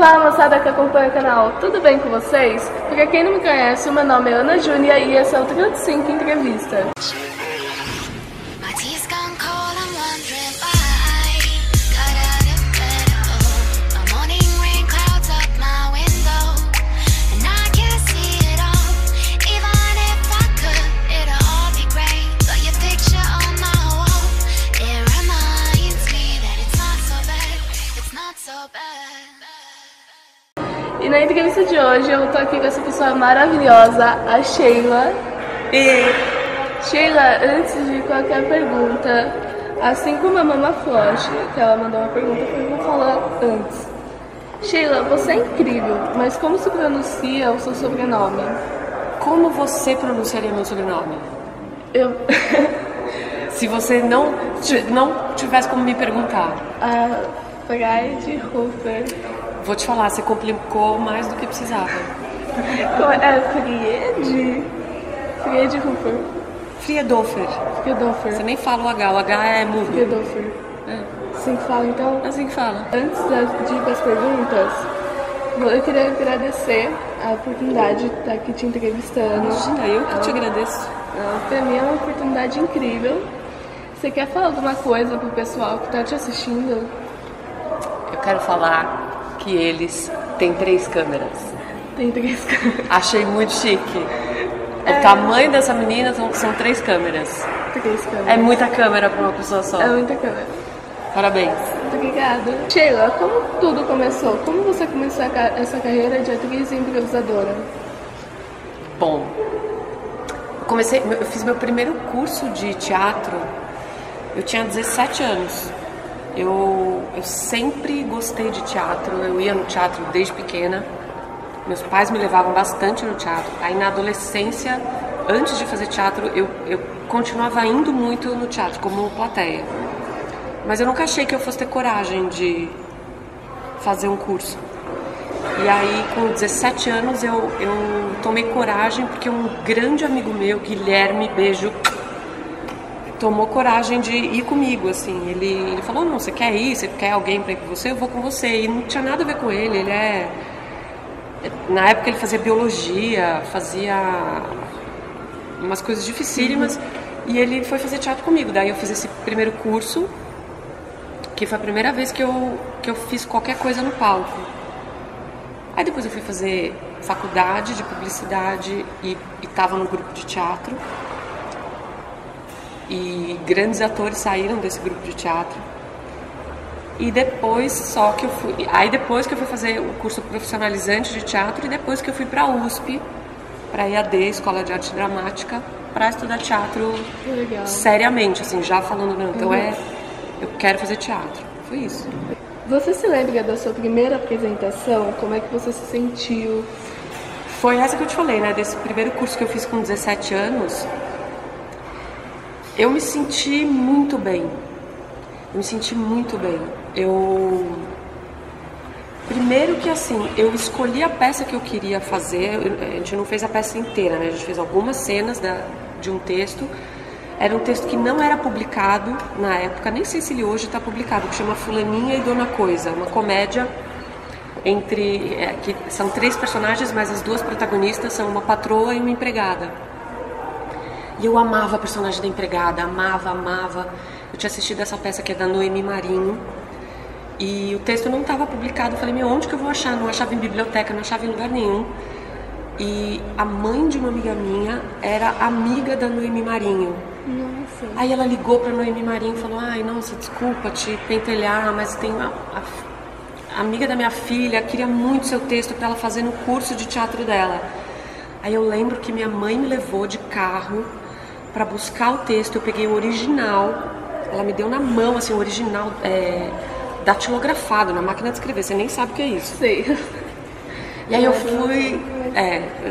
Olá, moçada que acompanha o canal, tudo bem com vocês? Pra quem não me conhece, o meu nome é Ana Júnia e esse é o 35 Entrevista. E na entrevista de hoje eu tô aqui com essa pessoa maravilhosa, a Sheila. E Sheila, antes de qualquer pergunta, assim como a Mama Flosh, que ela mandou uma pergunta que eu vou falar antes. Sheila, você é incrível, mas como se pronuncia o seu sobrenome? Como você pronunciaria meu sobrenome? Eu... Se você não tivesse como me perguntar. Friedhofer. Vou te falar, você complicou mais do que precisava. Friedhofer. Friedhofer. Você nem fala o H é mudo. Friedhofer. É. Assim que fala, então? Assim que fala. Antes de ir para as perguntas, eu queria agradecer a oportunidade de estar aqui te entrevistando. Imagina, eu que te agradeço. Para mim é uma oportunidade incrível. Você quer falar alguma coisa pro pessoal que está te assistindo? Eu quero falar que eles têm 3 câmeras. Tem 3 câmeras. Achei muito chique. O tamanho dessa menina são 3 câmeras. 3 câmeras. É muita câmera para uma pessoa só. É muita câmera. Parabéns. Muito obrigada. Sheila, como tudo começou? Como você começou essa carreira de atriz e improvisadora? Bom, eu fiz meu primeiro curso de teatro, eu tinha 17 anos. Eu sempre gostei de teatro, eu ia no teatro desde pequena. Meus pais me levavam bastante no teatro. Aí na adolescência, antes de fazer teatro, eu continuava indo muito no teatro, como plateia. Mas eu nunca achei que eu fosse ter coragem de fazer um curso. E aí, com 17 anos, eu tomei coragem, porque um grande amigo meu, Guilherme, beijo, tomou coragem de ir comigo, assim. Ele falou, não, você quer ir? Você quer alguém pra ir com você? Eu vou com você. E não tinha nada a ver com ele. Na época ele fazia biologia, fazia umas coisas dificílimas. E ele foi fazer teatro comigo. Daí eu fiz esse primeiro curso, que foi a primeira vez que eu fiz qualquer coisa no palco. Aí depois eu fui fazer faculdade de publicidade e estava no grupo de teatro. E grandes atores saíram desse grupo de teatro. E depois depois que eu fui fazer o curso profissionalizante de teatro, e depois que eu fui para a USP, para a EAD, Escola de Arte Dramática, para estudar teatro seriamente, assim, já falando, não, então eu quero fazer teatro. Foi isso. Você se lembra da sua primeira apresentação? Como é que você se sentiu? Foi essa que eu te falei, né? Desse primeiro curso que eu fiz com 17 anos. Eu me senti muito bem. Primeiro que assim, eu escolhi a peça que eu queria fazer. A gente não fez a peça inteira, né? A gente fez algumas cenas de um texto. Era um texto que não era publicado na época, nem sei se ele hoje está publicado, que chama Fulaninha e Dona Coisa, uma comédia que são 3 personagens, mas as 2 protagonistas são uma patroa e uma empregada. E eu amava a personagem da empregada, amava. Eu tinha assistido essa peça que é da Noemi Marinho, e o texto não estava publicado. Eu falei, onde que eu vou achar? Não achava em biblioteca, não achava em lugar nenhum. E a mãe de uma amiga minha era amiga da Noemi Marinho. Nossa. Aí ela ligou pra Noemi Marinho e falou, ai, nossa, desculpa te pentelhar, mas tem a amiga da minha filha queria muito seu texto para ela fazer no curso de teatro dela. Aí eu lembro que minha mãe me levou de carro para buscar o texto. Eu peguei o original, ela me deu na mão, assim, o original datilografado na máquina de escrever, você nem sabe o que é isso. Sei. E aí eu fui,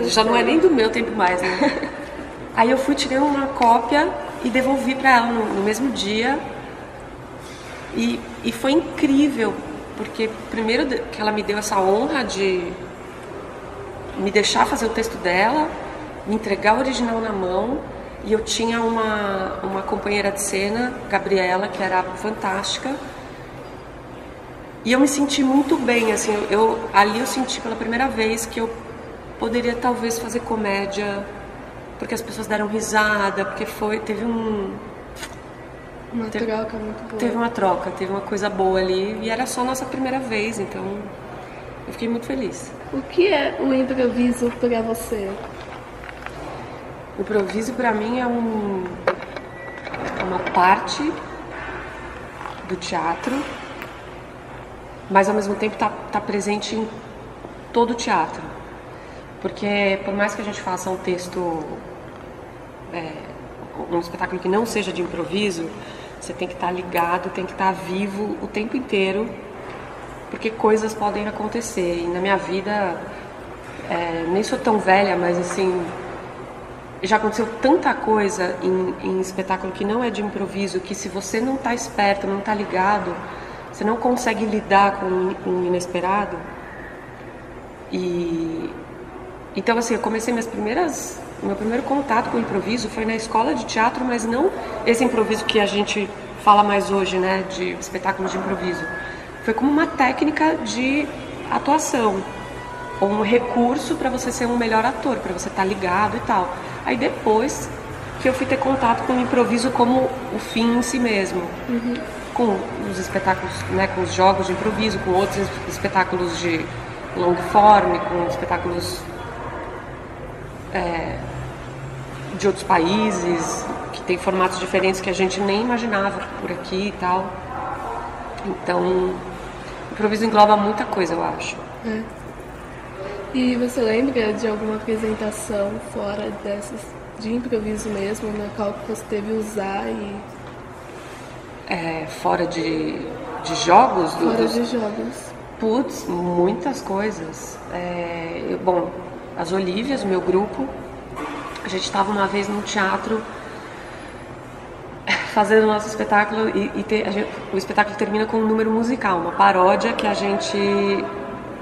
já não é nem do meu tempo mais, né? Aí eu fui, tirei uma cópia e devolvi para ela no mesmo dia. E foi incrível, porque primeiro que ela me deu essa honra de me deixar fazer o texto dela, me entregar o original na mão. E eu tinha uma companheira de cena, Gabriela, que era fantástica. E eu me senti muito bem, assim, ali eu senti pela primeira vez que eu poderia talvez fazer comédia, porque as pessoas deram risada, porque teve uma troca muito boa. Teve uma troca, teve uma coisa boa ali, e era só a nossa primeira vez, então eu fiquei muito feliz. O que é o improviso para você? O improviso para mim é uma parte do teatro, mas ao mesmo tempo tá presente em todo o teatro. Porque por mais que a gente faça um texto, um espetáculo que não seja de improviso, você tem que estar ligado, tem que estar vivo o tempo inteiro, porque coisas podem acontecer. E na minha vida, nem sou tão velha, mas assim, já aconteceu tanta coisa em espetáculo que não é de improviso, que se você não está esperto, não está ligado, você não consegue lidar com o inesperado. Então, assim, eu comecei meu primeiro contato com o improviso foi na escola de teatro, mas não esse improviso que a gente fala mais hoje, né, de espetáculos de improviso. Foi como uma técnica de atuação, ou um recurso para você ser um melhor ator, para você estar ligado e tal. Aí depois que eu fui ter contato com o improviso como o fim em si mesmo. Com os espetáculos, né, com os jogos de improviso, com outros espetáculos de long form, com espetáculos de outros países, que tem formatos diferentes que a gente nem imaginava por aqui e tal. Então, o improviso engloba muita coisa, eu acho. E você lembra de alguma apresentação fora dessas, de improviso mesmo, na qual você teve usar e... Fora de jogos? Fora de jogos. Putz, muitas coisas. Bom, as Olívias, o meu grupo, a gente estava uma vez num teatro fazendo o nosso espetáculo o espetáculo termina com um número musical, uma paródia que a gente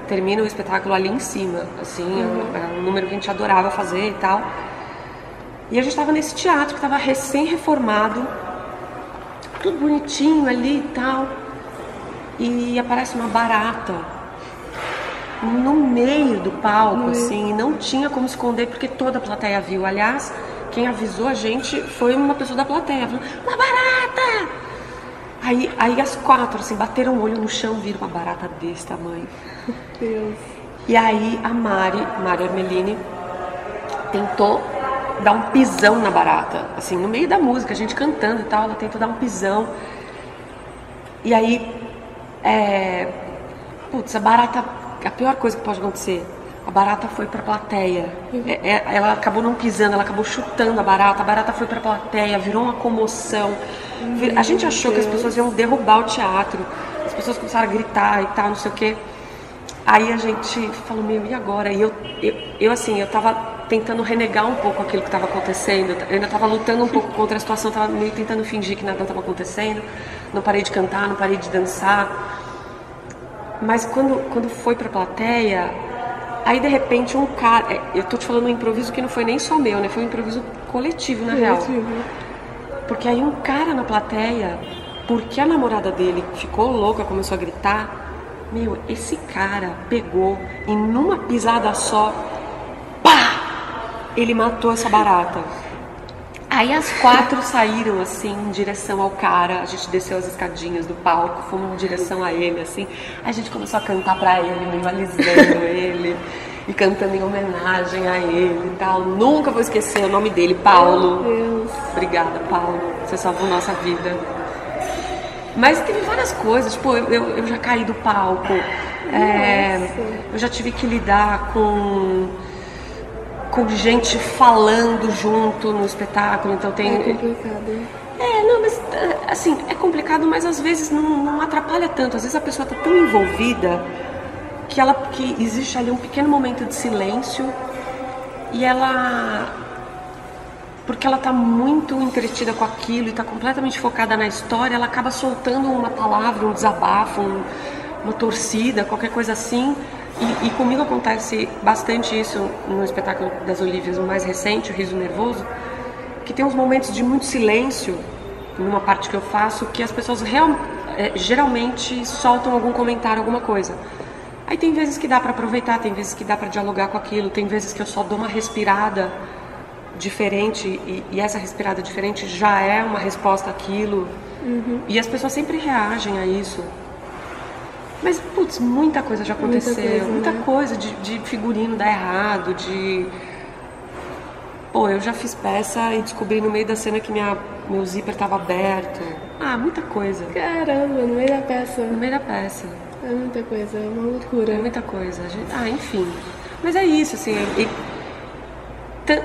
termina o espetáculo ali em cima, assim, é um número que a gente adorava fazer e tal. E a gente estava nesse teatro que estava recém-reformado, tudo bonitinho ali e tal, e aparece uma barata no meio do palco, assim, e não tinha como esconder porque toda a plateia viu. Aliás, quem avisou a gente foi uma pessoa da plateia, falou, uma barata! Aí as quatro, assim, bateram o olho no chão, viram uma barata desse tamanho. Deus. E aí a Mari Armelini tentou dar um pisão na barata, assim, no meio da música, a gente cantando e tal, ela tentou dar um pisão. E aí, a barata, a pior coisa que pode acontecer, a barata foi pra plateia. Ela acabou não pisando, ela acabou chutando a barata foi pra plateia, virou uma comoção. A gente achou que as pessoas iam derrubar o teatro, as pessoas começaram a gritar e tal, não sei o quê. Aí a gente falou, e agora? E eu tava tentando renegar um pouco aquilo que estava acontecendo, eu ainda estava lutando um pouco contra a situação, estava meio tentando fingir que nada estava acontecendo, não parei de cantar, não parei de dançar. Mas quando foi pra plateia, aí de repente um cara, eu tô te falando um improviso que não foi nem só meu, né? Foi um improviso coletivo, na real. Porque aí um cara na plateia, porque a namorada dele ficou louca, começou a gritar, esse cara pegou e numa pisada só, pá! Ele matou essa barata. Aí as quatro saíram assim em direção ao cara, a gente desceu as escadinhas do palco, fomos em direção a ele, assim, a gente começou a cantar pra ele, meio alisando ele e cantando em homenagem a ele e tal. Nunca vou esquecer o nome dele, Paulo. Meu Deus. Obrigada, Paulo, você salvou nossa vida. Mas teve várias coisas, tipo, eu já caí do palco, eu já tive que lidar com gente falando junto no espetáculo, então tem... É complicado. Mas assim, é complicado, mas às vezes não atrapalha tanto. Às vezes a pessoa tá tão envolvida que existe ali um pequeno momento de silêncio e porque ela tá muito entretida com aquilo e tá completamente focada na história, ela acaba soltando uma palavra, um desabafo, uma torcida, qualquer coisa assim. E comigo acontece bastante isso no espetáculo das Olívias, o mais recente, o Riso Nervoso, que tem uns momentos de muito silêncio, numa parte que eu faço, que as pessoas geralmente soltam algum comentário, alguma coisa. Aí tem vezes que dá pra aproveitar, tem vezes que dá pra dialogar com aquilo, tem vezes que eu só dou uma respirada diferente e essa respirada diferente já é uma resposta àquilo. E as pessoas sempre reagem a isso. Mas, putz, muita coisa já aconteceu, muita coisa de figurino dar errado, Pô, eu já fiz peça e descobri no meio da cena que meu zíper tava aberto. Muita coisa. Caramba, no meio da peça. No meio da peça. É muita coisa, é uma loucura. É muita coisa. Enfim. Mas é isso, assim.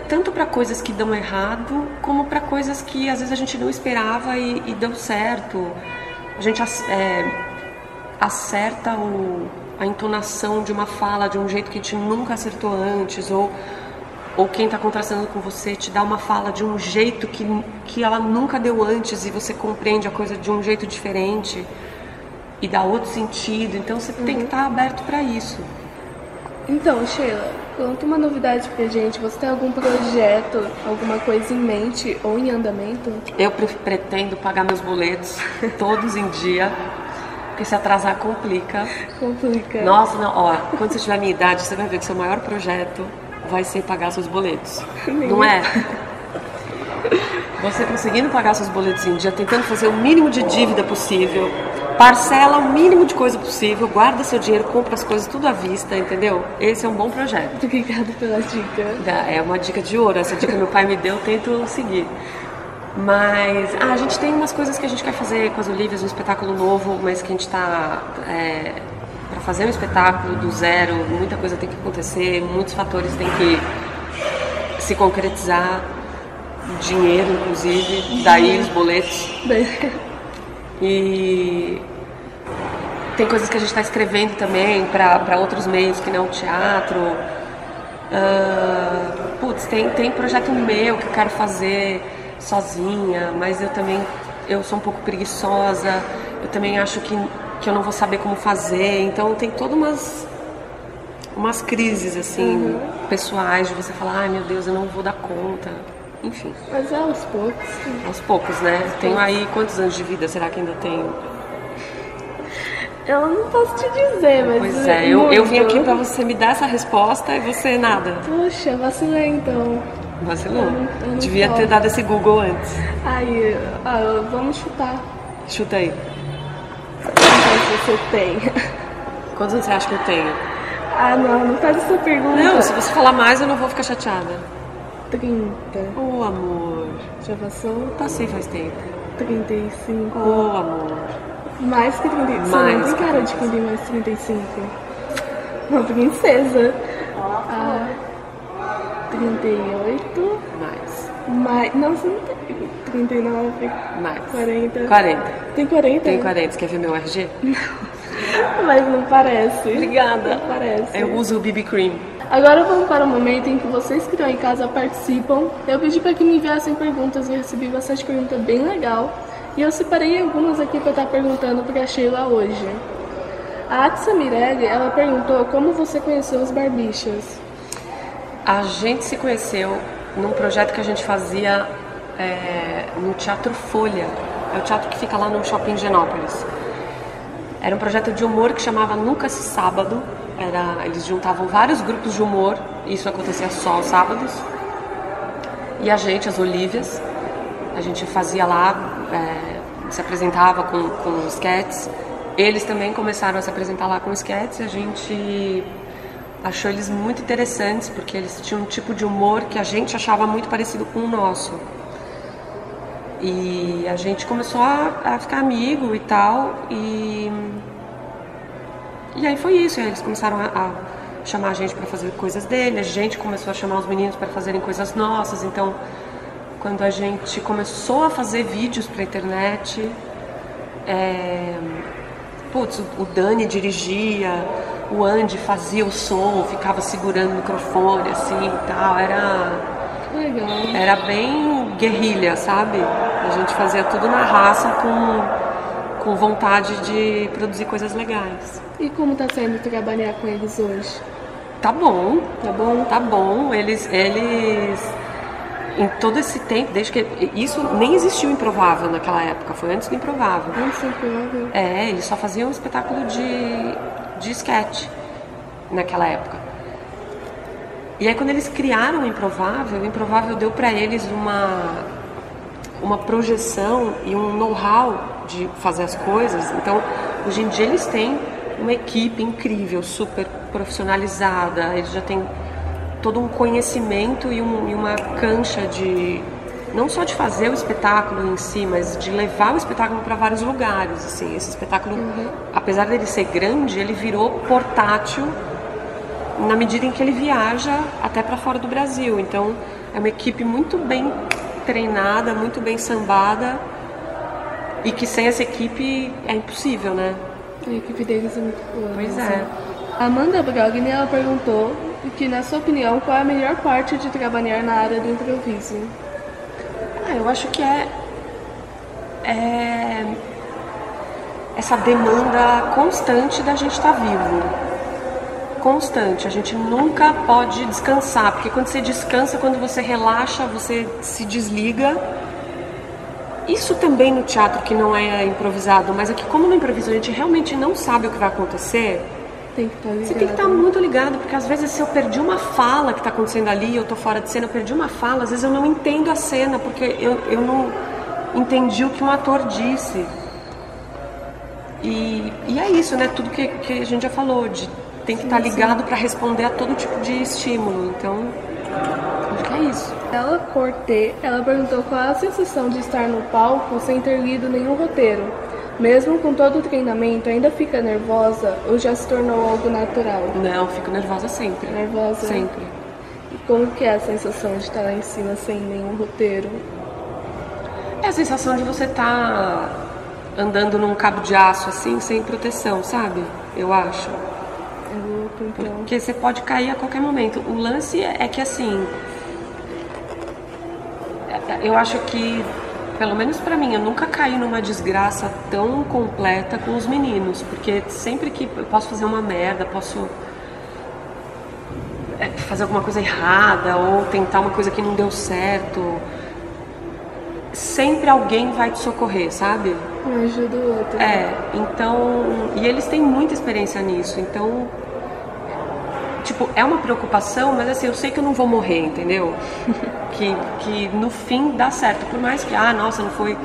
Tanto pra coisas que dão errado, como pra coisas que às vezes a gente não esperava e deu certo. A gente acerta a entonação de uma fala de um jeito que a gente nunca acertou antes, ou quem está contrastando com você te dá uma fala de um jeito que ela nunca deu antes e você compreende a coisa de um jeito diferente e dá outro sentido. Então você tem que estar aberto para isso. Então, Sheila, conta uma novidade pra gente. Você tem algum projeto, alguma coisa em mente ou em andamento? Eu pretendo pagar meus boletos todos em dia, porque se atrasar complica. Complica. Nossa, não, ó, quando você tiver a minha idade, você vai ver que seu maior projeto vai ser pagar seus boletos. Não é? Você conseguindo pagar seus boletos em dia, tentando fazer o mínimo de dívida possível, parcela o mínimo de coisa possível, guarda seu dinheiro, compra as coisas tudo à vista, entendeu? Esse é um bom projeto. Obrigada pela dica. É uma dica de ouro, essa dica que meu pai me deu, eu tento seguir. Mas a gente tem umas coisas que a gente quer fazer com as Olívias, um espetáculo novo, mas que a gente está para fazer um espetáculo do zero, muita coisa tem que acontecer, muitos fatores têm que se concretizar, dinheiro inclusive, daí os boletos. E tem coisas que a gente está escrevendo também para outros meios que não o teatro. Tem projeto meu que eu quero fazer sozinha, mas eu sou um pouco preguiçosa, eu também acho que eu não vou saber como fazer, então tem todas umas crises assim, pessoais, de você falar, ai meu Deus, eu não vou dar conta, enfim. Mas é aos poucos. Aos poucos, né? Tenho aí quantos anos de vida, será que ainda tenho? Eu não posso te dizer, mas... Pois é, eu vim aqui pra você me dar essa resposta e você nada. Poxa, vacilei então. Vacilou. Devia ter dado esse Google antes. Aí, vamos chutar. Chuta aí. Quantos você tem? Quantos anos você acha que eu tenho? Não faz essa pergunta. Não, se você falar mais eu não vou ficar chateada. 30. Oh, amor. Já passou? Passei faz tempo. 35. Oh, amor. Mais que 35. Você Mais não tem cara de quem tem mais 35. Uma princesa. 38. Mais. Não, você não tem. 39. Mais. 40. 40. Tem 40? Tem 40. Você quer ver meu RG? Mas não parece. Obrigada. Não parece. Eu uso o BB Cream. Agora vamos para o momento em que vocês que estão em casa participam. Eu pedi para que me enviassem perguntas e eu recebi bastante pergunta bem legal. E eu separei algumas aqui para estar perguntando para a Sheila hoje. A Atsa Mirelli, ela perguntou como você conheceu os Barbichas. A gente se conheceu num projeto que a gente fazia no Teatro Folha. É o teatro que fica lá no Shopping Higienópolis. Era um projeto de humor que chamava Nunca Se Sábado. Eles juntavam vários grupos de humor, isso acontecia só aos sábados. E a gente, as Olívias, a gente fazia lá, se apresentava com sketches. Eles também começaram a se apresentar lá com sketches e a gente achou eles muito interessantes, porque eles tinham um tipo de humor que a gente achava muito parecido com o nosso. E a gente começou a ficar amigo e tal, e aí foi isso, eles começaram a chamar a gente para fazer coisas dele, a gente começou a chamar os meninos para fazerem coisas nossas. Então, quando a gente começou a fazer vídeos para a internet, o Dani dirigia, o Andy fazia o som, ficava segurando o microfone assim e tal, era bem guerrilha, sabe? A gente fazia tudo na raça com vontade de produzir coisas legais. E como tá sendo trabalhar com eles hoje? Tá bom. Tá bom? Tá bom. Eles em todo esse tempo, desde que isso nem existiu o Improvável naquela época, foi antes do Improvável. Antes do Improvável? Eles só faziam um espetáculo de sketch naquela época. E aí quando eles criaram o Improvável deu pra eles uma projeção e um know-how de fazer as coisas. Então, hoje em dia eles têm uma equipe incrível, super profissionalizada, eles já têm todo um conhecimento e uma cancha de não só de fazer o espetáculo em si, mas de levar o espetáculo para vários lugares. Assim, esse espetáculo, apesar dele ser grande, ele virou portátil na medida em que ele viaja até para fora do Brasil. Então, é uma equipe muito bem treinada, muito bem sambada, e que sem essa equipe é impossível, né? A equipe deles é muito boa. Pois é. A Amanda Brogni, ela perguntou que, na sua opinião, qual é a melhor parte de trabalhar na área do improviso? Eu acho que é essa demanda constante da gente estar vivo. Constante, a gente nunca pode descansar, porque quando você descansa, quando você relaxa, você se desliga. Isso também no teatro, que não é improvisado, mas aqui, como no improviso a gente realmente não sabe o que vai acontecer, tem que estar ligado. Você tem que estar muito ligado, porque às vezes se eu perdi uma fala que está acontecendo ali, eu estou fora de cena, eu perdi uma fala, às vezes eu não entendo a cena, porque eu não entendi o que um ator disse. E é isso, né? Tudo que a gente já falou, tem que estar ligado para responder a todo tipo de estímulo. Então, acho que é isso. Ela Cortê, ela perguntou qual é a sensação de estar no palco sem ter lido nenhum roteiro. Mesmo com todo o treinamento, ainda fica nervosa ou já se tornou algo natural? Não, fico nervosa sempre. Nervosa? Sempre. E como que é a sensação de estar lá em cima sem nenhum roteiro? É a sensação de você estar andando num cabo de aço assim, sem proteção, sabe? Eu acho. É louco, então. Porque você pode cair a qualquer momento. O lance é que assim, eu acho que, pelo menos pra mim, eu nunca caí numa desgraça tão completa com os meninos, porque sempre que eu posso fazer uma merda, posso fazer alguma coisa errada ou tentar uma coisa que não deu certo, sempre alguém vai te socorrer, sabe? Um ajuda o outro. Então, e eles têm muita experiência nisso, então, tipo, é uma preocupação, mas assim, eu sei que eu não vou morrer, entendeu? que no fim dá certo, por mais que, nossa, não foi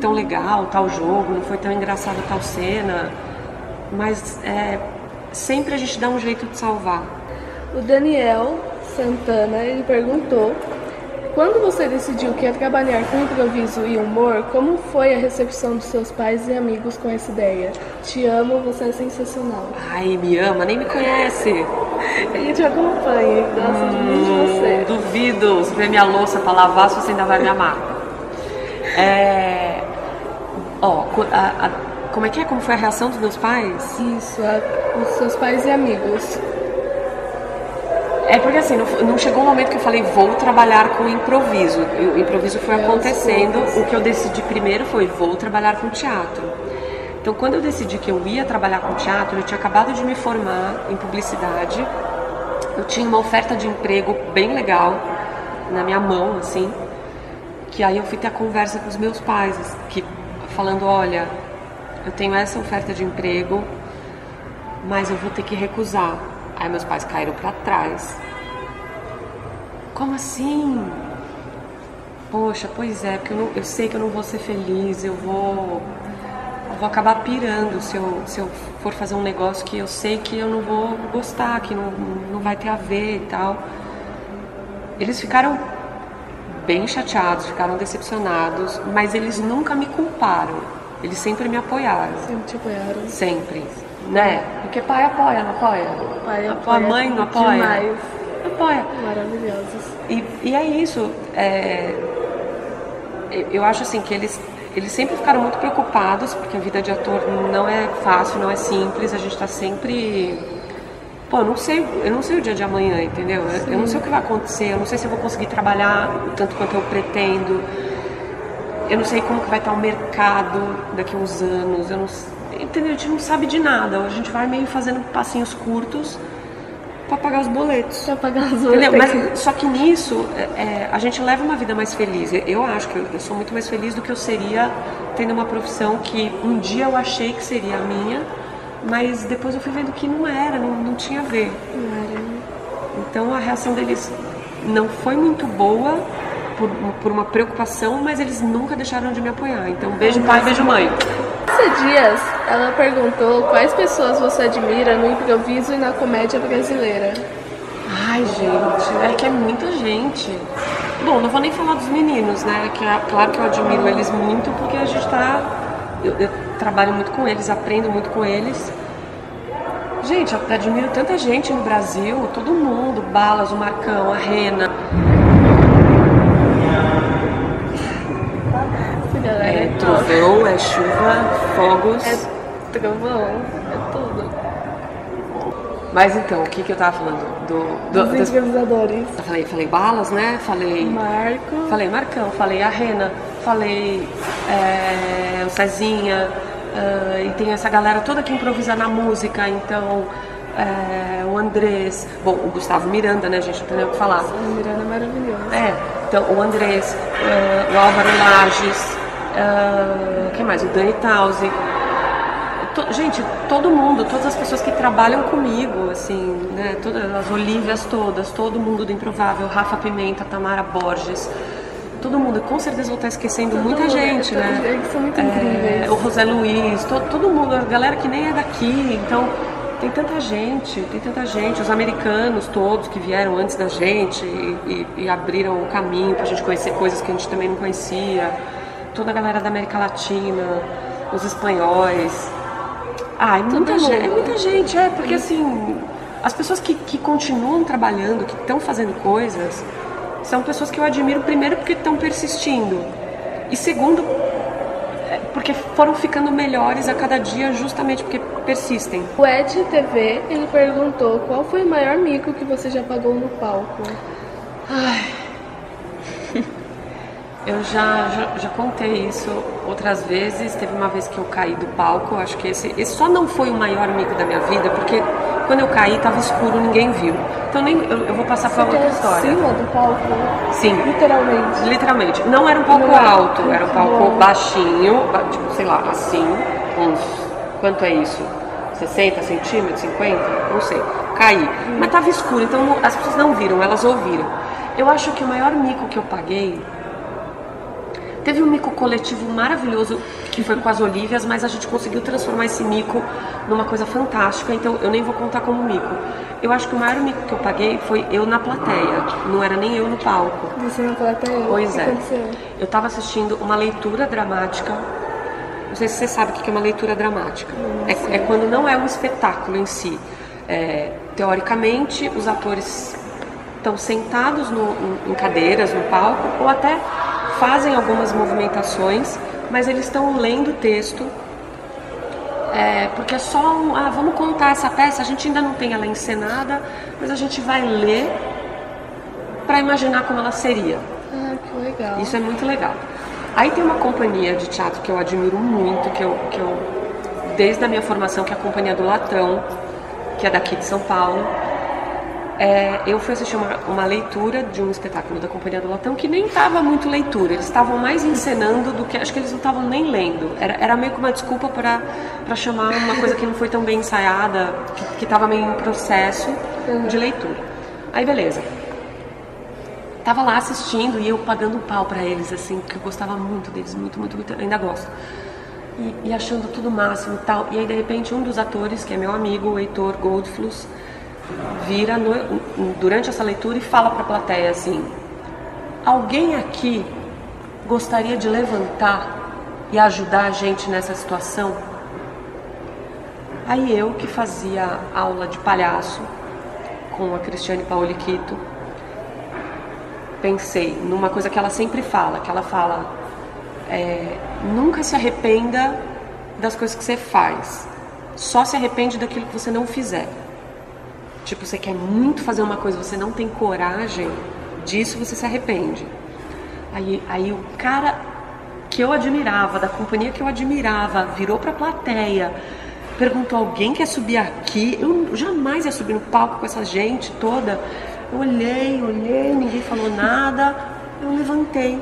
tão legal tal jogo, não foi tão engraçado tal cena, mas sempre a gente dá um jeito de salvar. O Daniel Santana, ele perguntou: quando você decidiu que ia trabalhar com improviso e humor, como foi a recepção dos seus pais e amigos com essa ideia? Te amo, você é sensacional. Ai, me ama, nem me conhece. Ele te acompanha, gosta muito de você. Duvido, se ver minha louça pra lavar, se você ainda vai me amar. Como é que é? Como foi a reação dos meus pais? Isso, os seus pais e amigos. É porque assim, não chegou um momento que eu falei, vou trabalhar com improviso. O improviso foi acontecendo. O que eu decidi primeiro foi, vou trabalhar com teatro. Então, quando eu decidi que eu ia trabalhar com teatro, eu tinha acabado de me formar em publicidade. Eu tinha uma oferta de emprego bem legal na minha mão, assim. Que aí eu fui ter a conversa com os meus pais, falando, olha, eu tenho essa oferta de emprego, mas eu vou ter que recusar. Aí meus pais caíram pra trás. Como assim? Poxa, pois é, porque eu sei que eu não vou ser feliz, eu vou acabar pirando se eu for fazer um negócio que eu sei que eu não vou gostar, que não vai ter a ver e tal. Eles ficaram bem chateados, ficaram decepcionados, mas eles nunca me culparam. Eles sempre me apoiaram. Sempre te apoiaram. Sempre. Né? Porque pai apoia, não apoia? Pai apoia. A mãe não apoia? Demais. Apoia. Maravilhosos. E é isso. Eu acho assim que eles sempre ficaram muito preocupados, porque a vida de ator não é fácil, não é simples. A gente tá sempre... Pô, eu não sei o dia de amanhã, entendeu? Eu não sei o que vai acontecer, eu não sei se eu vou conseguir trabalhar tanto quanto eu pretendo. Eu não sei como que vai estar o mercado daqui a uns anos, entendeu? A gente não sabe de nada, a gente vai meio fazendo passinhos curtos pra pagar os boletos. Pra pagar os Entendeu? boletos. Mas só que nisso a gente leva uma vida mais feliz. Eu acho que eu sou muito mais feliz do que eu seria tendo uma profissão que um dia eu achei que seria a minha, mas depois eu fui vendo que não era, não tinha a ver. Então a reação deles não foi muito boa por uma preocupação, mas eles nunca deixaram de me apoiar. Então beijo pai, beijo mãe. Esses dias, ela perguntou quais pessoas você admira no improviso e na comédia brasileira. Ai, gente, é que é muita gente. Bom, não vou nem falar dos meninos, né? Claro que eu admiro eles muito porque a gente tá... Eu trabalho muito com eles, aprendo muito com eles. Gente, eu admiro tanta gente no Brasil, todo mundo, Balas, o Marcão, a Rena. É trovão, é chuva, fogos. É trovão, é tudo. Mas então, o que eu tava falando? Dos improvisadores. Eu falei Balas, né? Falei Marcão, falei a Rena, falei o Cezinha, e tem essa galera toda que improvisa na música, então o Andrés, bom, o Gustavo Miranda, né? A gente não tem nem o que falar. O Miranda é maravilhoso. Então o Andrés, o Álvaro Lages, quem mais? O Dani Tausi. Gente, todo mundo, todas as pessoas que trabalham comigo, assim, né? Todas as Olívias todas, todo mundo do Improvável, Rafa Pimenta, Tamara Borges, todo mundo. Com certeza vou estar esquecendo muita gente, né? Eles são muito incríveis. O José Luiz, todo mundo, a galera que nem é daqui, então tem tanta gente, os americanos todos que vieram antes da gente e abriram o caminho pra gente conhecer coisas que a gente também não conhecia, toda a galera da América Latina, os espanhóis. É muita gente, porque assim, as pessoas que continuam trabalhando, que estão fazendo coisas, são pessoas que eu admiro, primeiro porque estão persistindo, e segundo, porque foram ficando melhores a cada dia justamente porque persistem. O Ed TV, ele perguntou qual foi o maior mico que você já pagou no palco? Eu já contei isso outras vezes. Teve uma vez que eu caí do palco. Acho que esse só não foi o maior mico da minha vida, porque quando eu caí estava escuro, ninguém viu. Então eu vou passar para outra história. Em cima do palco? Sim. Literalmente? Não era um palco alto, era um palco baixinho, tipo, sei lá, assim, quanto é isso? 60 centímetros, 50? Não sei. Caí. Mas estava escuro, então as pessoas não viram, elas ouviram. Eu acho que o maior mico que eu paguei... Teve um mico coletivo maravilhoso que foi com as Olívias, mas a gente conseguiu transformar esse mico numa coisa fantástica, então eu nem vou contar como mico. Eu acho que o maior mico que eu paguei foi eu na plateia, não era nem eu no palco. Você na plateia? Pois é. Aconteceu? Eu estava assistindo uma leitura dramática. Não sei se você sabe o que é uma leitura dramática. É quando não é um espetáculo em si. Teoricamente, os atores estão sentados em cadeiras no palco, ou até fazem algumas movimentações, mas eles estão lendo o texto, porque é só vamos contar essa peça, a gente ainda não tem ela encenada, mas a gente vai ler para imaginar como ela seria. Que legal. Isso é muito legal. Aí tem uma companhia de teatro que eu admiro muito, que eu desde a minha formação, que é a Companhia do Latão, que é daqui de São Paulo. Eu fui assistir uma leitura de um espetáculo da Companhia do Latão que nem estava muito leitura, eles estavam mais encenando do que... Acho que eles não estavam nem lendo, era meio que uma desculpa para chamar uma coisa que não foi tão bem ensaiada, que estava meio em processo de leitura. Aí beleza, tava lá assistindo e eu pagando um pau para eles, assim, porque eu gostava muito deles, muito, muito, muito, ainda gosto. E achando tudo máximo e tal, e aí de repente um dos atores, que é meu amigo, o Heitor Goldfluss, vira durante essa leitura e fala para a plateia assim: alguém aqui gostaria de levantar e ajudar a gente nessa situação? Aí eu, que fazia aula de palhaço com a Cristiane Pauliquito, pensei numa coisa que ela sempre fala, que ela fala: nunca se arrependa das coisas que você faz, só se arrepende daquilo que você não fizer. Tipo, você quer muito fazer uma coisa, você não tem coragem disso, você se arrepende. Aí o cara que eu admirava, da companhia que eu admirava, virou pra plateia perguntou: alguém quer subir aqui? Eu jamais ia subir no palco com essa gente toda. Eu olhei, ninguém falou nada. Eu levantei.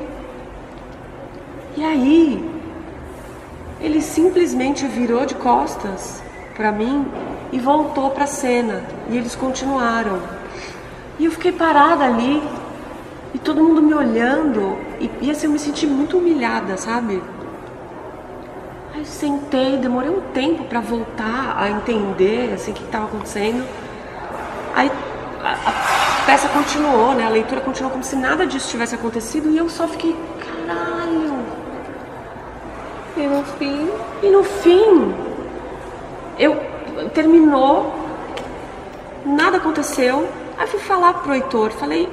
E aí, ele simplesmente virou de costas pra mim e voltou pra cena. E eles continuaram. E eu fiquei parada ali, e todo mundo me olhando, e assim, eu me senti muito humilhada, sabe? Aí eu sentei, demorei um tempo pra voltar a entender, assim, o que estava acontecendo. Aí a peça continuou, né? A leitura continuou como se nada disso tivesse acontecido, e eu só fiquei, caralho! E no fim, terminou, nada aconteceu. Aí fui falar pro Heitor, falei: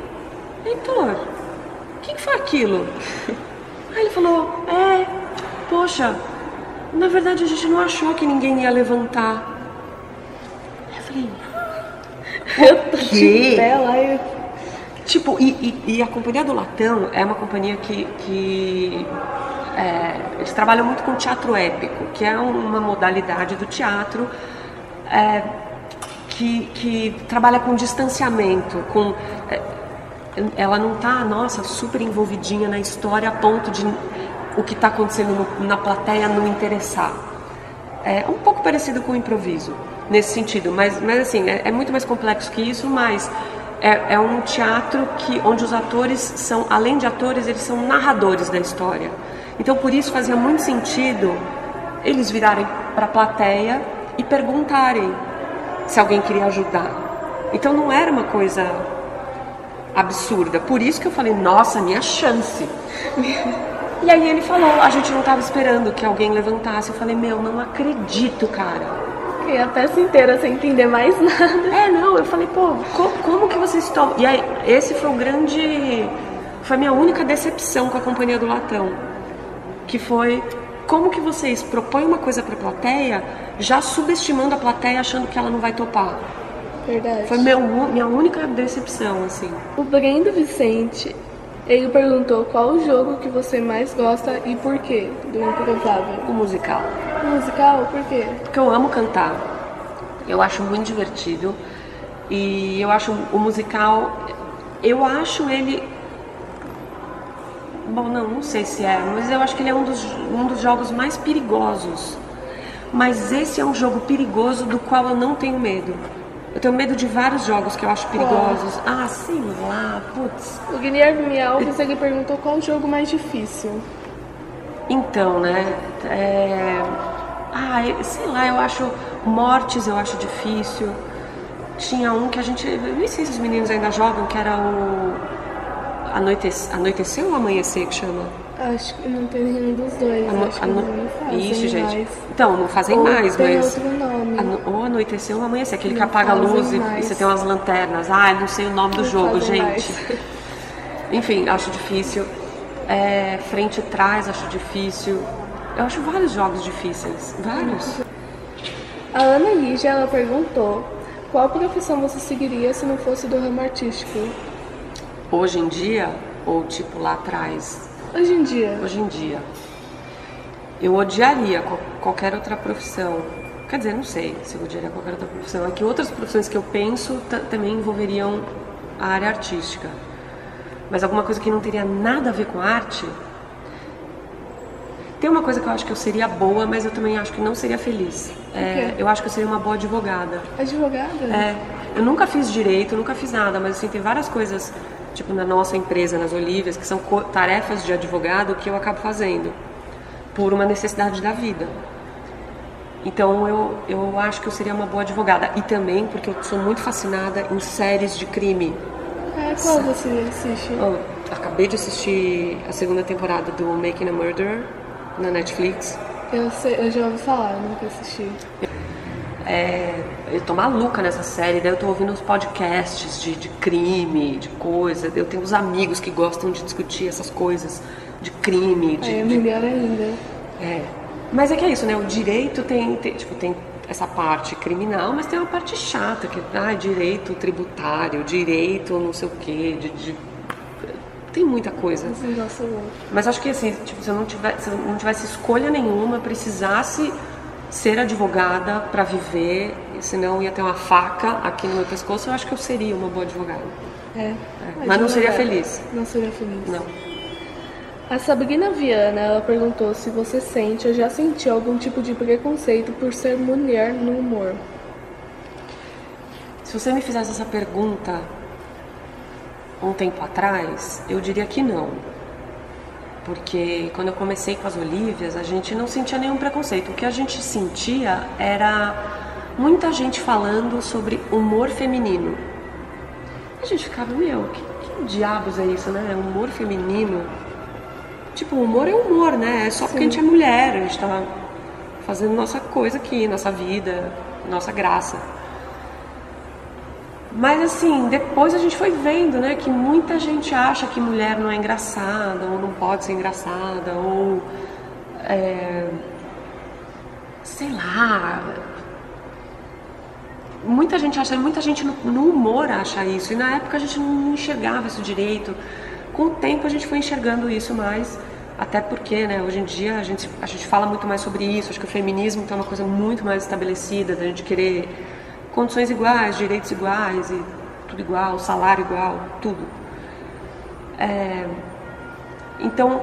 Heitor, o que foi aquilo? Aí ele falou: poxa, na verdade a gente não achou que ninguém ia levantar. Aí eu falei: eu tô de pé lá. Tipo, e a Companhia do Latão é uma companhia que eles trabalham muito com teatro épico, que é uma modalidade do teatro que trabalha com distanciamento, ela não tá, super envolvidinha na história a ponto de o que está acontecendo na plateia não interessar. É um pouco parecido com o improviso, nesse sentido, mas assim, é muito mais complexo que isso, mas é um teatro onde os atores são, além de atores, eles são narradores da história. Então, por isso fazia muito sentido eles virarem para a plateia e perguntarem se alguém queria ajudar. Então não era uma coisa absurda. Por isso que eu falei: nossa, minha chance. E aí ele falou: a gente não estava esperando que alguém levantasse. Eu falei: meu, não acredito, cara. Fiquei a peça inteira sem entender mais nada. Eu falei: pô, como que vocês estão... E aí, esse foi foi a minha única decepção com a Companhia do Latão. Que foi: como que vocês propõem uma coisa pra plateia, já subestimando a plateia, achando que ela não vai topar. Verdade. Foi minha única decepção, assim. O Brendo Vicente, ele perguntou qual o jogo que você mais gosta e por quê, do Improvável. O musical. O musical, por quê? Porque eu amo cantar. Eu acho muito divertido. E eu acho o musical... Eu acho ele... Bom, não sei se mas eu acho que ele é um dos jogos mais perigosos. Mas esse é um jogo perigoso do qual eu não tenho medo. Eu tenho medo de vários jogos que eu acho perigosos. Sei lá, putz. O Guilherme Alves, ele perguntou qual o jogo mais difícil. Então, né? Sei lá, eu acho... Mortes eu acho difícil. Tinha um que a gente... Eu nem sei se os meninos ainda jogam, que era o... Anoitecer ou Amanhecer que chama? Acho que não tem nenhum dos dois. Acho que não fazem. Ixi, gente. Mais. Então, não fazem ou mais, tem mas... outro nome. Ou Anoitecer ou Amanhecer. Aquele não que apaga a luz mais. e você tem umas lanternas. Não sei o nome do jogo, gente. Mais. Enfim, acho difícil. Frente e trás, acho difícil. Eu acho vários jogos difíceis. Vários. A Ana Lígia, ela perguntou qual profissão você seguiria se não fosse do ramo artístico? Hoje em dia, ou tipo lá atrás? Hoje em dia. Hoje em dia. Eu odiaria qualquer outra profissão. Quer dizer, não sei se eu odiaria qualquer outra profissão. É que outras profissões que eu penso também envolveriam a área artística. Mas alguma coisa que não teria nada a ver com arte... Tem uma coisa que eu acho que eu seria boa, mas eu também acho que não seria feliz. Eu acho que eu seria uma boa advogada. Advogada? Eu nunca fiz direito, nunca fiz nada, mas assim, tem várias coisas, tipo na nossa empresa, nas Olívias, que são tarefas de advogado que eu acabo fazendo por uma necessidade da vida. Então eu acho que eu seria uma boa advogada. E também porque eu sou muito fascinada em séries de crime. Qual você assiste? Acabei de assistir a segunda temporada do Making a Murderer na Netflix. Eu já ouvi falar, eu nunca assisti. Eu tô maluca nessa série, daí eu tô ouvindo uns podcasts de crime, de coisa. Eu tenho uns amigos que gostam de discutir essas coisas de crime. Melhor ainda. Mas é que é isso, né? O direito tem essa parte criminal, mas tem uma parte chata, que direito tributário, direito não sei o quê, tem muita coisa. Mas acho que assim, se eu não tivesse escolha nenhuma, precisasse ser advogada para viver, senão ia ter uma faca aqui no meu pescoço, eu acho que eu seria uma boa advogada. Mas não seria feliz. Não seria feliz. Não. A Sabrina Viana, ela perguntou se você sente ou já sentiu algum tipo de preconceito por ser mulher no humor. Se você me fizesse essa pergunta um tempo atrás, eu diria que não. Porque quando eu comecei com as Olívias, a gente não sentia nenhum preconceito. O que a gente sentia era muita gente falando sobre humor feminino. A gente ficava, que diabos é isso, né? Humor feminino. Tipo, humor é humor, né? É só porque a gente é mulher, a gente tá fazendo nossa coisa aqui, nossa vida, nossa graça. Mas assim, depois a gente foi vendo, né, que muita gente acha que mulher não é engraçada, ou não pode ser engraçada, ou sei lá. Muita gente no humor acha isso, e na época a gente não enxergava isso direito. Com o tempo a gente foi enxergando isso mais, até porque, né, hoje em dia a gente fala muito mais sobre isso. Acho que o feminismo tem uma coisa muito mais estabelecida, da gente querer condições iguais, direitos iguais, e tudo igual, salário igual, tudo. Então,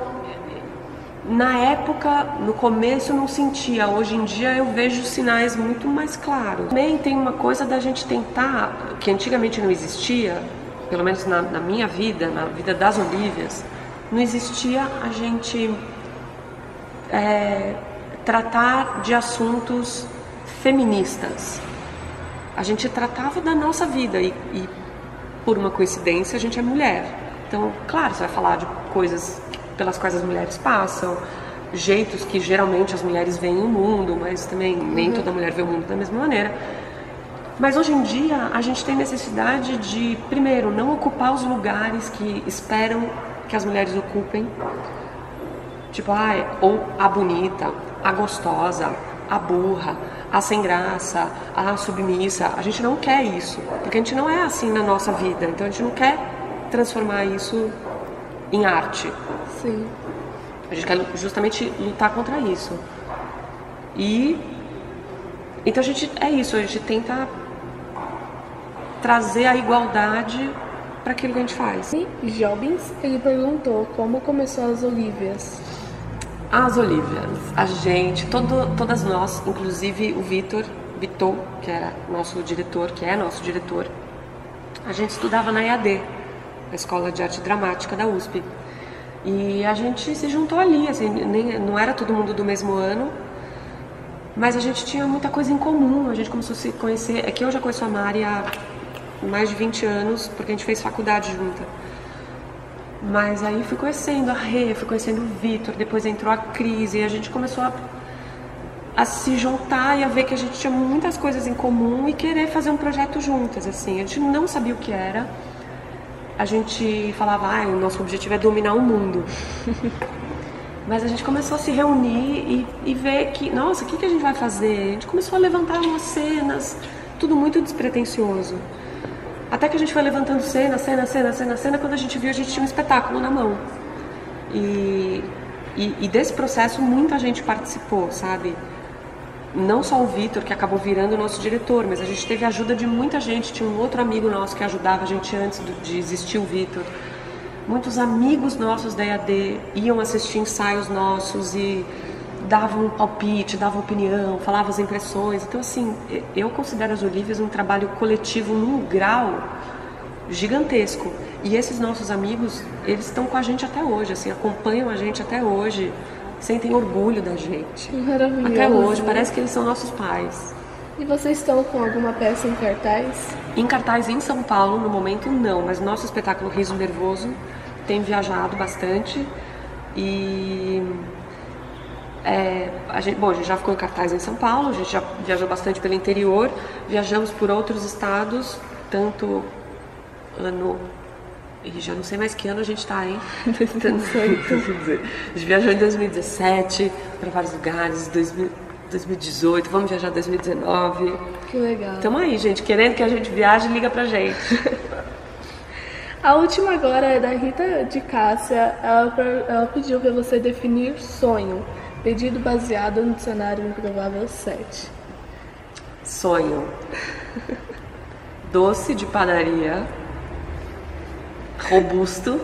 na época, no começo eu não sentia, hoje em dia eu vejo sinais muito mais claros. Também tem uma coisa da gente tentar, que antigamente não existia, pelo menos na minha vida, na vida das Olívias, não existia a gente tratar de assuntos feministas. A gente tratava da nossa vida e, por uma coincidência, a gente é mulher. Então, claro, você vai falar de coisas pelas quais as mulheres passam, jeitos que geralmente as mulheres veem o mundo, mas também nem toda mulher vê o mundo da mesma maneira. Mas hoje em dia a gente tem necessidade de, primeiro, não ocupar os lugares que esperam que as mulheres ocupem. Tipo, ou a bonita, a gostosa, a burra, a sem graça, a submissa. A gente não quer isso, porque a gente não é assim na nossa vida. Então a gente não quer transformar isso em arte. Sim. A gente quer justamente lutar contra isso. E então a gente tenta trazer a igualdade para aquilo que a gente faz. E Jobins, ele perguntou como começou as Olívias. As Olívias, a gente, todas nós, inclusive o Vitor, que era nosso diretor, que é nosso diretor, a gente estudava na EAD, na Escola de Arte Dramática da USP. E a gente se juntou ali, assim, não era todo mundo do mesmo ano, mas a gente tinha muita coisa em comum, a gente começou a se conhecer. É que eu já conheço a Mari há mais de 20 anos, porque a gente fez faculdade junta. Mas aí fui conhecendo a Rê, fui conhecendo o Vitor, depois entrou a Cris, e a gente começou a se juntar e a ver que a gente tinha muitas coisas em comum e querer fazer um projeto juntas, assim. A gente não sabia o que era. A gente falava, o nosso objetivo é dominar o mundo. Mas a gente começou a se reunir e ver que, nossa, o que a gente vai fazer? A gente começou a levantar umas cenas, tudo muito despretensioso. Até que a gente foi levantando cena, quando a gente viu, a gente tinha um espetáculo na mão. E desse processo muita gente participou, sabe? Não só o Vitor, que acabou virando o nosso diretor, mas a gente teve a ajuda de muita gente. Tinha um outro amigo nosso que ajudava a gente antes de existir o Vitor. Muitos amigos nossos da EAD iam assistir ensaios nossos e davam um palpite, davam opinião, falavam as impressões. Então, assim, eu considero as Olívias um trabalho coletivo num grau gigantesco. E esses nossos amigos, eles estão com a gente até hoje, assim, acompanham a gente até hoje, sentem orgulho da gente. Maravilhoso. Até hoje, parece que eles são nossos pais. E vocês estão com alguma peça em cartaz? Em cartaz em São Paulo, no momento, não. Mas nosso espetáculo Riso Nervoso tem viajado bastante. E a gente já ficou em cartaz em São Paulo, a gente já viajou bastante pelo interior, viajamos por outros estados, tanto e já não sei mais que ano a gente tá, hein? 2018. A gente viajou em 2017 para vários lugares, 2018, vamos viajar em 2019. Que legal. Tamo aí, gente, querendo que a gente viaje, liga pra gente. A última agora é da Rita de Cássia. Ela pediu para você definir sonho. Pedido baseado no dicionário improvável 7. Sonho. Doce de padaria, robusto,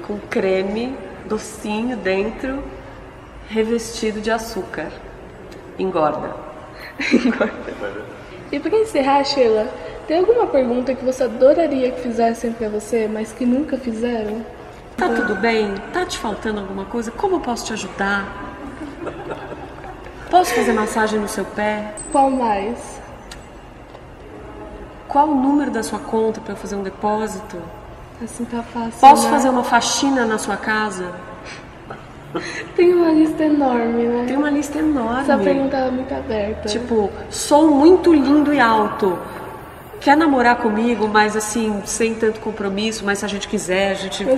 com creme, docinho dentro, revestido de açúcar. Engorda. E pra encerrar, Sheila, tem alguma pergunta que você adoraria que fizessem pra você, mas que nunca fizeram? Tá tudo bem? Tá te faltando alguma coisa? Como eu posso te ajudar? Posso fazer massagem no seu pé? Qual mais? Qual o número da sua conta para eu fazer um depósito? Assim tá fácil, Posso né? fazer uma faxina na sua casa? Tem uma lista enorme, né? Tem uma lista enorme. Essa pergunta é muito aberta. Tipo, sou muito lindo e alto. Quer namorar comigo, mas assim, sem tanto compromisso, mas se a gente quiser,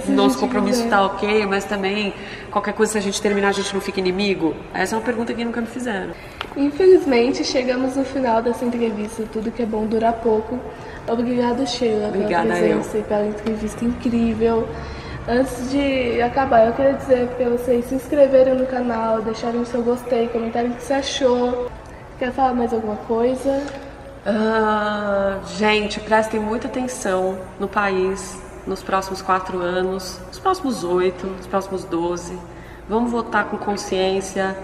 nosso compromisso tá ok, mas também qualquer coisa, se a gente terminar, a gente não fica inimigo? Essa é uma pergunta que nunca me fizeram. Infelizmente, chegamos no final dessa entrevista. Tudo que é bom dura pouco. Obrigada, Sheila, pela presença e pela entrevista incrível. Antes de acabar, eu queria dizer para vocês se inscreverem no canal, deixarem o seu gostei, comentarem o que você achou. Quer falar mais alguma coisa? Gente, prestem muita atenção no país nos próximos 4 anos, nos próximos 8, nos próximos 12. Vamos votar com consciência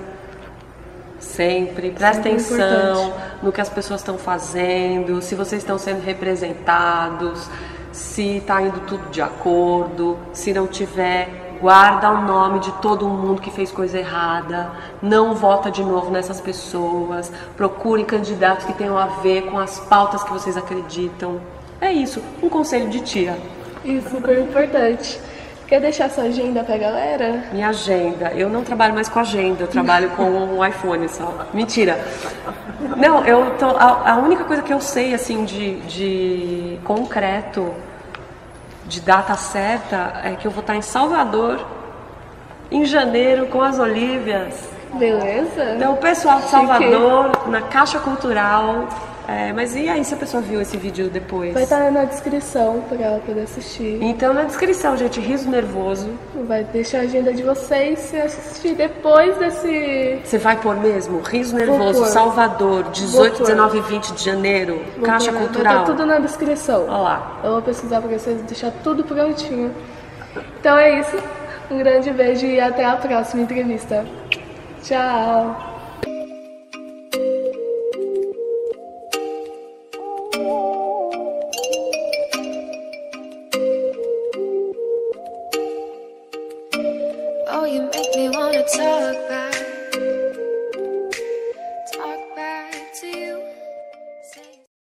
sempre. Prestem atenção no que as pessoas estão fazendo, se vocês estão sendo representados, se está indo tudo de acordo, se não tiver, guarda o nome de todo mundo que fez coisa errada, não vota de novo nessas pessoas, procurem candidatos que tenham a ver com as pautas que vocês acreditam. É isso, um conselho de tia. Isso, super importante. Quer deixar sua agenda pra galera? Minha agenda, eu não trabalho mais com agenda, eu trabalho com um iPhone só. Mentira. Não, a única coisa que eu sei assim de concreto, de data certa, é que eu vou estar em Salvador em janeiro com as Olívias. Beleza? Então o pessoal de Salvador, na Caixa Cultural. Mas e aí se a pessoa viu esse vídeo depois? Vai estar na descrição para ela poder assistir. Então na descrição, gente, Riso Nervoso. Vai deixar a agenda de vocês se assistir depois desse... Você vai pôr mesmo? Riso Nervoso, Salvador, 18, 19 e 20 de janeiro, Caixa Cultural. Vai estar tudo na descrição. Olha lá. Eu vou pesquisar para vocês, deixar tudo prontinho. Então é isso. Um grande beijo e até a próxima entrevista. Tchau!